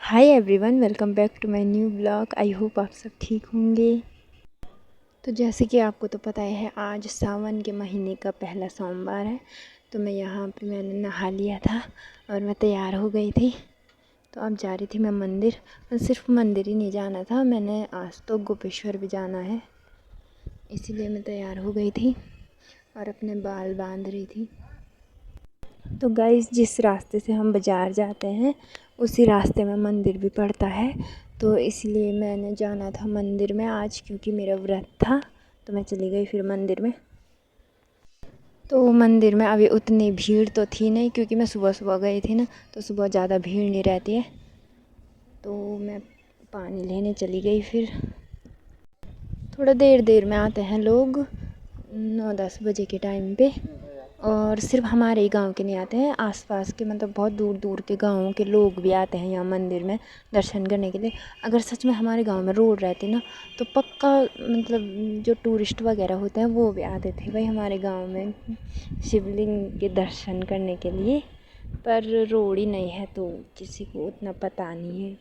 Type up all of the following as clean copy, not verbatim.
Hi everyone, welcome back to my new blog. I hope आप सब ठीक होंगे। तो जैसे कि आपको तो पता ही है, आज सावन के महीने का पहला सोमवार है। तो मैं यहाँ पे मैंने नहा लिया था और मैं तैयार हो गई थी। तो अब जा रही थी मैं मंदिर। और सिर्फ मंदिर ही नहीं जाना था, मैंने आज तो गोपेश्वर भी जाना है, इसीलिए मैं तैयार हो गई थी और अपने बाल बांध रही थी। तो गाइस, जिस रास्ते से हम बाज़ार जाते हैं उसी रास्ते में मंदिर भी पड़ता है। तो इसलिए मैंने जाना था मंदिर में आज, क्योंकि मेरा व्रत था। तो मैं चली गई फिर मंदिर में। तो मंदिर में अभी उतनी भीड़ तो थी नहीं, क्योंकि मैं सुबह सुबह गई थी ना, तो सुबह ज़्यादा भीड़ नहीं रहती है। तो मैं पानी लेने चली गई। फिर थोड़ा देर देर में आते हैं लोग, 9-10 बजे के टाइम पे। और सिर्फ हमारे ही गांव के नहीं आते हैं, आसपास के मतलब बहुत दूर दूर के गाँवों के लोग भी आते हैं यहाँ मंदिर में दर्शन करने के लिए। अगर सच में हमारे गांव में रोड रहती ना, तो पक्का मतलब जो टूरिस्ट वगैरह होते हैं वो भी आते थे भाई हमारे गांव में शिवलिंग के दर्शन करने के लिए। पर रोड ही नहीं है तो किसी को उतना पता नहीं है।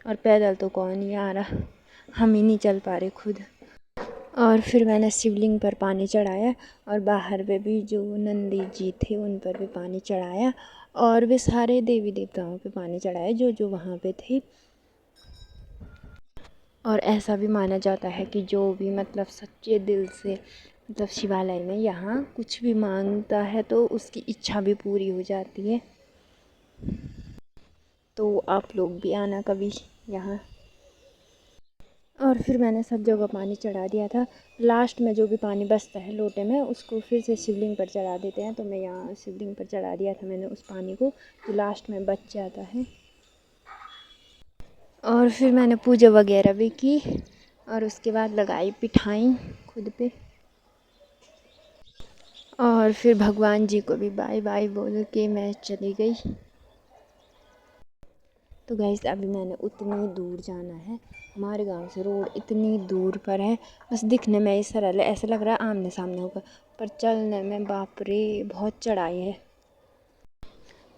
और पैदल तो कौन ही आ रहा, हम ही नहीं चल पा रहे खुद। और फिर मैंने शिवलिंग पर पानी चढ़ाया, और बाहर पे भी जो नंदी जी थे उन पर भी पानी चढ़ाया, और वे सारे देवी देवताओं पे पानी चढ़ाया जो जो वहाँ पे थे। और ऐसा भी माना जाता है कि जो भी मतलब सच्चे दिल से मतलब शिवालय में यहाँ कुछ भी मांगता है तो उसकी इच्छा भी पूरी हो जाती है। तो आप लोग भी आना कभी यहाँ। और फिर मैंने सब जगह पानी चढ़ा दिया था। लास्ट में जो भी पानी बचता है लोटे में उसको फिर से शिवलिंग पर चढ़ा देते हैं। तो मैं यहाँ शिवलिंग पर चढ़ा दिया था मैंने उस पानी को, जो लास्ट में बच जाता है। और फिर मैंने पूजा वगैरह भी की, और उसके बाद लगाई पिठाई खुद पे। और फिर भगवान जी को भी बाय बाय बोल के मैं चली गई। तो गाइस, अभी मैंने उतनी दूर जाना है, हमारे गांव से रोड इतनी दूर पर है। बस दिखने में ही सरल है, ऐसा लग रहा है आमने सामने होगा, पर चलने में बाप रे बहुत चढ़ाई है।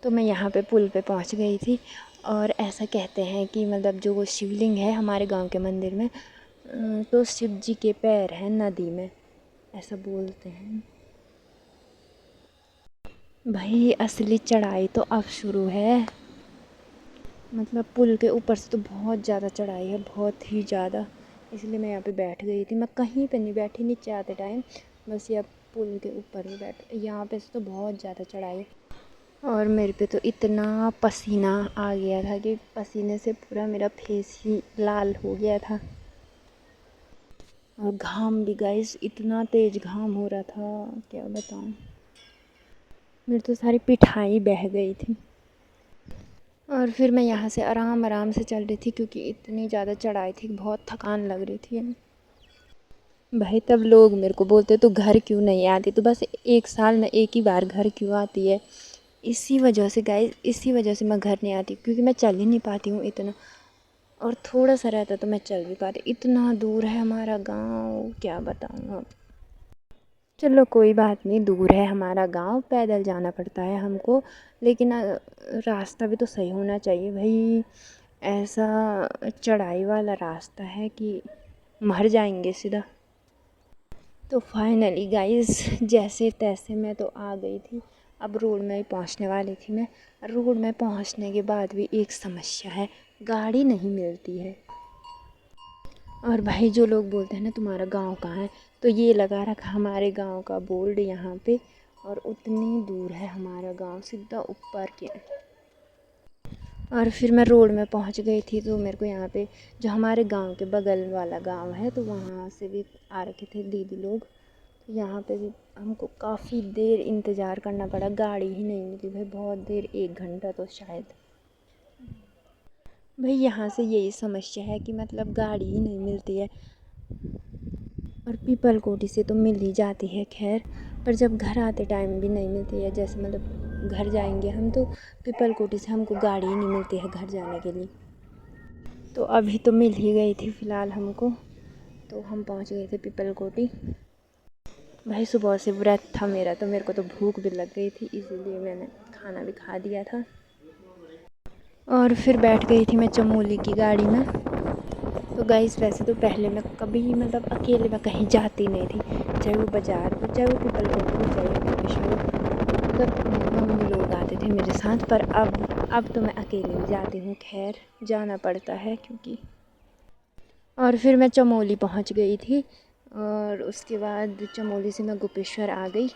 तो मैं यहाँ पे पुल पे पहुँच गई थी। और ऐसा कहते हैं कि मतलब जो वो शिवलिंग है हमारे गांव के मंदिर में, तो शिव जी के पैर हैं नदी में, ऐसा बोलते हैं भाई। असली चढ़ाई तो अब शुरू है। मतलब पुल के ऊपर से तो बहुत ज़्यादा चढ़ाई है, बहुत ही ज़्यादा। इसलिए मैं यहाँ पे बैठ गई थी। मैं कहीं पे नहीं बैठी नीचे आते टाइम, बस यहाँ पुल के ऊपर ही बैठ। यहाँ पे से तो बहुत ज़्यादा चढ़ाई है। और मेरे पे तो इतना पसीना आ गया था कि पसीने से पूरा मेरा फेस ही लाल हो गया था। और घाम भी गाइस, इतना तेज़ घाम हो रहा था क्या बताऊँ। मेरी तो सारी पिठाई बह गई थी। और फिर मैं यहाँ से आराम आराम से चल रही थी, क्योंकि इतनी ज़्यादा चढ़ाई थी, बहुत थकान लग रही थी भाई। तब लोग मेरे को बोलते तो घर क्यों नहीं आती, तो बस एक साल में एक ही बार घर क्यों आती है। इसी वजह से गाइस, इसी वजह से मैं घर नहीं आती, क्योंकि मैं चल ही नहीं पाती हूँ इतना। और थोड़ा सा रहता तो मैं चल भी पाती, इतना दूर है हमारा गाँव, क्या बताऊँ अब। चलो कोई बात नहीं, दूर है हमारा गांव, पैदल जाना पड़ता है हमको, लेकिन रास्ता भी तो सही होना चाहिए भाई। ऐसा चढ़ाई वाला रास्ता है कि मर जाएंगे सीधा। तो फाइनली गाइस, जैसे तैसे मैं तो आ गई थी। अब रोड में ही पहुंचने वाली थी मैं। रोड में पहुंचने के बाद भी एक समस्या है, गाड़ी नहीं मिलती है। और भाई जो लोग बोलते हैं ना तुम्हारा गांव कहाँ है, तो ये लगा रखा हमारे गांव का बोर्ड यहाँ पे। और उतनी दूर है हमारा गांव, सीधा ऊपर के। और फिर मैं रोड में पहुँच गई थी, तो मेरे को यहाँ पे जो हमारे गांव के बगल वाला गांव है, तो वहाँ से भी आ रखे थे दीदी लोग। तो यहाँ पे भी हमको काफ़ी देर इंतज़ार करना पड़ा, गाड़ी ही नहीं मिली भाई, बहुत देर, 1 घंटा तो शायद। भाई यहाँ से यही समस्या है कि मतलब गाड़ी ही नहीं मिलती है। और पीपल कोटी से तो मिल ही जाती है खैर, पर जब घर आते टाइम भी नहीं मिलती है। जैसे मतलब घर जाएंगे हम, तो पीपल कोटी से हमको गाड़ी ही नहीं मिलती है घर जाने के लिए। तो अभी तो मिल ही गई थी फ़िलहाल हमको, तो हम पहुंच गए थे पीपल कोटी। भाई सुबह से व्रत था मेरा, तो मेरे को तो भूख भी लग गई थी, इसीलिए मैंने खाना भी खा दिया था। और फिर बैठ गई थी मैं चमोली की गाड़ी में। तो गाइस वैसे तो पहले मैं कभी मतलब अकेले मैं कहीं जाती नहीं थी, चाहे वो बाज़ार हो, चाहे वो पीपलकोट हो, चाहे वो गोपेश्वर हो, मतलब मम्मी लोग आते थे मेरे साथ। पर अब तो मैं अकेले ही जाती हूँ, खैर जाना पड़ता है क्योंकि। और फिर मैं चमोली पहुँच गई थी और उसके बाद चमोली से मैं गोपेश्वर आ गई।